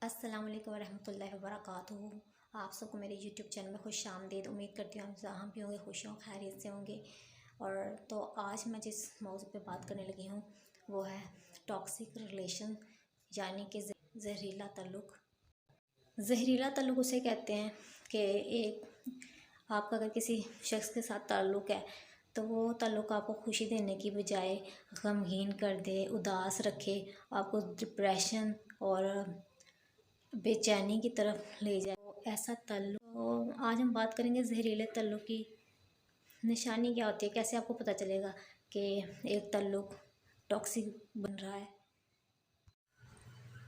السلام علیکم ورحمۃ اللہ وبرکاتہ۔ آپ سب کو میرے یوٹیوب چینل میں خوش آمدید۔ امید کرتی ہوں آپ جہاں بھی ہوں گے خوش ہوں خیریت سے ہوں گے۔ اور تو آج میں جس موضوع پہ بات کرنے لگی ہوں وہ ہے ٹاکسک ریلیشن، یعنی کہ زہریلا تعلق۔ زہریلا تعلق اسے کہتے ہیں کہ آپ کا اگر کسی شخص کے ساتھ تعلق ہے تو وہ تعلق آپ کو خوشی دینے کی بجائے غمگین کر دے، اداس رکھے، آپ کو ڈپریشن اور بے چینی کی طرف لے جائے۔ ایسا تعلق آج ہم بات کریں گے زہریلے تعلق کی نشانی کیا ہوتی ہے، کیسے آپ کو پتہ چلے گا کہ ایک تعلق ٹاکسک بن رہا ہے۔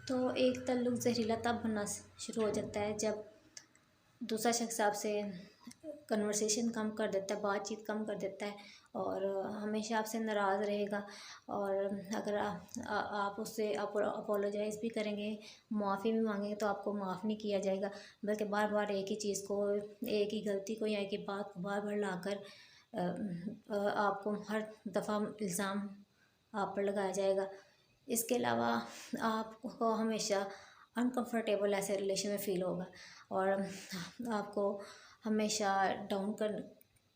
تو ایک تعلق زہریلا تب بننا شروع ہو جاتا ہے جب دوسرا شخص آپ سے کنورسیشن کم کر دیتا ہے، بات چیت کم کر دیتا ہے اور ہمیشہ آپ سے ناراض رہے گا۔ اور اگر آپ اس سے اپولوجائز بھی کریں گے، معافی بھی مانگیں گے تو آپ کو معاف نہیں کیا جائے گا، بلکہ بار بار ایک ہی چیز کو، ایک ہی غلطی کو یا ایک ہی بات کو بار بار لا کر آپ کو ہر دفعہ الزام آپ پر لگایا جائے گا۔ اس کے علاوہ آپ کو ہمیشہ انکمفرٹیبل ایسے ریلیشن میں فیل ہوگا اور آپ کو ہمیشہ ڈاؤن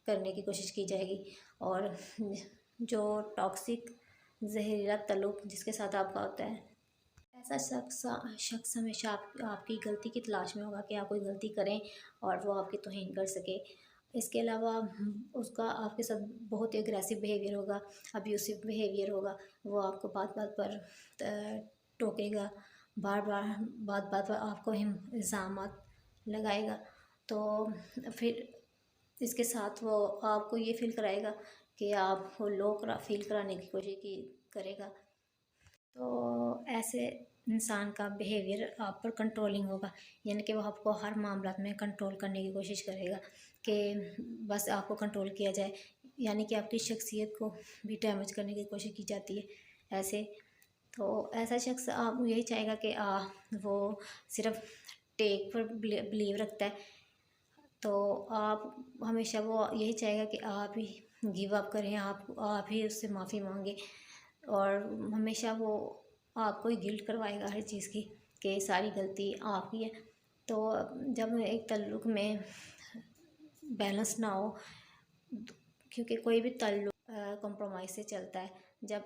کرنے کی کوشش کی جائے گی۔ اور جو ٹاکسک زہریلا تعلق جس کے ساتھ آپ کا ہوتا ہے، ایسا شخص ہمیشہ آپ کی غلطی کی تلاش میں ہوگا کہ آپ کوئی غلطی کریں اور وہ آپ کی توہین کر سکے۔ اس کے علاوہ اس کا آپ کے ساتھ بہت ہی اگریسو بیہیویئر ہوگا، ابیوسو بیہیویئر ہوگا۔ وہ آپ کو بات بات پر ٹوکے گا، بار بات پر آپ کو الزامات لگائے گا۔ تو پھر اس کے ساتھ وہ آپ کو یہ فیل کرائے گا کہ آپ کو لو فیل کرانے کی کوشش کرے گا۔ تو ایسے انسان کا بیہیویئر آپ پر کنٹرولنگ ہوگا، یعنی کہ وہ آپ کو ہر معاملات میں کنٹرول کرنے کی کوشش کرے گا کہ بس آپ کو کنٹرول کیا جائے، یعنی کہ آپ کی شخصیت کو بھی ڈیمیج کرنے کی کوشش کی جاتی ہے ایسے۔ تو ایسا شخص آپ یہی چاہے گا کہ وہ صرف ٹیک پر بلیو رکھتا ہے، تو آپ ہمیشہ وہ یہی چاہے گا کہ آپ ہی گیو اپ کریں، آپ ہی اس سے معافی مانگیں، اور ہمیشہ وہ آپ کو ہی گلٹ کروائے گا ہر چیز کی کہ ساری غلطی آپ کی ہے۔ تو جب ایک تعلق میں بیلنس نہ ہو، کیونکہ کوئی بھی تعلق کمپرومائز سے چلتا ہے، جب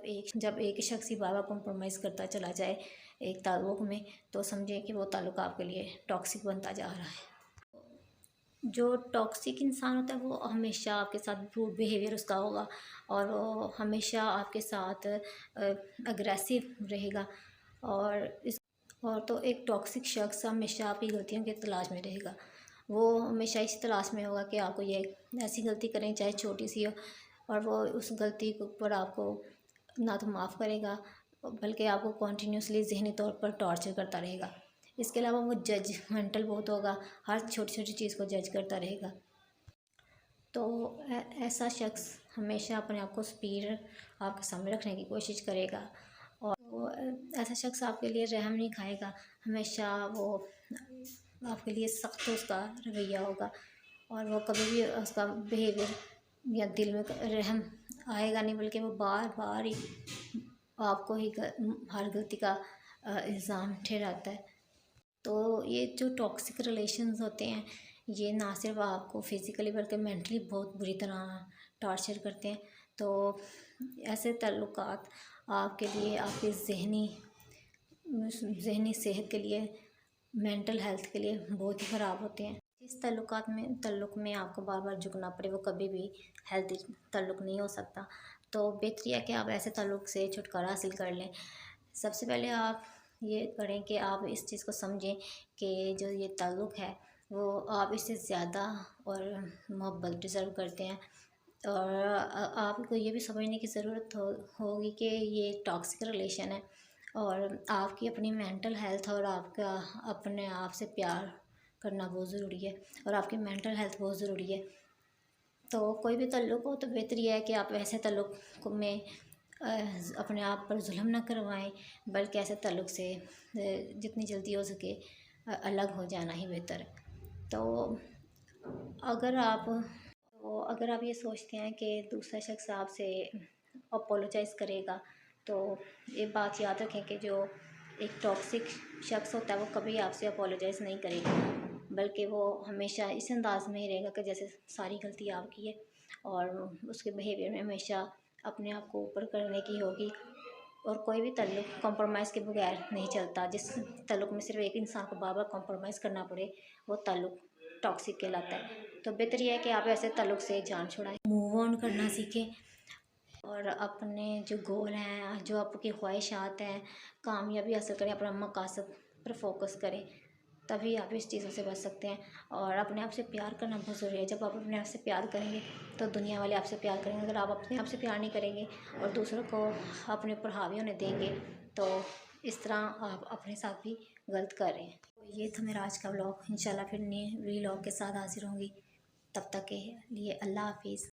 ایک شخص ہی بار بار کمپرومائز کرتا چلا جائے ایک تعلق میں تو سمجھیں کہ وہ تعلق آپ کے لیے ٹاکسک بنتا جا رہا ہے۔ جو ٹاکسک انسان ہوتا ہے وہ ہمیشہ آپ کے ساتھ روڈ بیہیویئر اس کا ہوگا اور وہ ہمیشہ آپ کے ساتھ اگریسو رہے گا، اور تو ایک ٹاکسک شخص ہمیشہ آپ کی غلطیوں کی تلاش میں رہے گا۔ وہ ہمیشہ اس تلاش میں ہوگا کہ آپ کو یہ ایسی غلطی کریں چاہے چھوٹی سی ہو، اور وہ اس غلطی پر آپ کو نہ تو معاف کرے گا بلکہ آپ کو کنٹینیوسلی ذہنی طور پر ٹارچر کرتا رہے گا۔ اس کے علاوہ وہ ججمنٹل بہت ہوگا، ہر چھوٹی چھوٹی چیز کو جج کرتا رہے گا۔ تو ایسا شخص ہمیشہ اپنے آپ کو سپیریئر آپ کے سامنے رکھنے کی کوشش کرے گا، اور ایسا شخص آپ کے لیے رحم نہیں کھائے گا، ہمیشہ وہ آپ کے لیے سخت اس کا رویہ ہوگا، اور وہ کبھی بھی اس کا بیہیویئر یا دل میں رحم آئے گا نہیں، بلکہ وہ بار بار ہی آپ کو ہی ہر غلطی کا الزام ٹھہراتا ہے۔ تو یہ جو ٹاکسک ریلیشنز ہوتے ہیں یہ نہ صرف آپ کو فزیکلی بلکہ مینٹلی بہت بری طرح ٹارچر کرتے ہیں۔ تو ایسے تعلقات آپ کے لیے، آپ کی ذہنی صحت کے لیے، مینٹل ہیلتھ کے لیے بہت ہی خراب ہوتے ہیں۔ جس تعلق میں آپ کو بار بار جھکنا پڑے وہ کبھی بھی ہیلتھی تعلق نہیں ہو سکتا۔ تو بہتر ہے کہ آپ ایسے تعلق سے چھٹکارا حاصل کر لیں۔ سب سے پہلے آپ یہ کریں کہ آپ اس چیز کو سمجھیں کہ جو یہ تعلق ہے وہ آپ اس سے زیادہ اور محبت ڈیزرو کرتے ہیں، اور آپ کو یہ بھی سمجھنے کی ضرورت ہوگی کہ یہ ایک ٹاکسک ریلیشن ہے، اور آپ کی اپنی مینٹل ہیلتھ اور آپ کا اپنے آپ سے پیار کرنا بہت ضروری ہے، اور آپ کی مینٹل ہیلتھ بہت ضروری ہے۔ تو کوئی بھی تعلق ہو تو بہتر یہ ہے کہ آپ ایسے تعلق میں اپنے آپ پر ظلم نہ کروائیں، بلکہ ایسے تعلق سے جتنی جلدی ہو سکے الگ ہو جانا ہی بہتر ہے۔ تو اگر آپ یہ سوچتے ہیں کہ دوسرا شخص آپ سے اپولوجائز کرے گا تو یہ بات یاد رکھیں کہ جو ایک ٹاکسک شخص ہوتا ہے وہ کبھی آپ سے اپولوجائز نہیں کرے گا، بلکہ وہ ہمیشہ اس انداز میں ہی رہے گا کہ جیسے ساری غلطی آپ کی ہے، اور اس کے بیہیویئر میں ہمیشہ اپنے آپ کو اوپر کرنے کی ہوگی۔ اور کوئی بھی تعلق کمپرومائز کے بغیر نہیں چلتا، جس تعلق میں صرف ایک انسان کو بار بار کمپرومائز کرنا پڑے وہ تعلق ٹاکسک کہلاتا ہے۔ تو بہتر یہ ہے کہ آپ ایسے تعلق سے جان چھڑائیں، موو آن کرنا سیکھیں، اور اپنے جو گول ہیں، جو آپ کی خواہشات ہیں، کامیابی حاصل کریں، اپنا مقاصد پر فوکس کریں، تبھی آپ اس چیزوں سے بچ سکتے ہیں۔ اور اپنے آپ سے پیار کرنا بہت ضروری ہے۔ جب آپ اپنے آپ سے پیار کریں گے تو دنیا والے آپ سے پیار کریں گے۔ اگر آپ اپنے آپ سے پیار نہیں کریں گے اور دوسروں کو اپنے اوپر حاوی ہونے دیں گے تو اس طرح آپ اپنے ساتھ بھی غلط کر رہے ہیں۔ تو یہ تھا میرا آج کا ولاگ۔ انشاءاللہ پھر نئے ولاگ کے ساتھ حاضر ہوں گی، تب تک کے لیے اللہ حافظ۔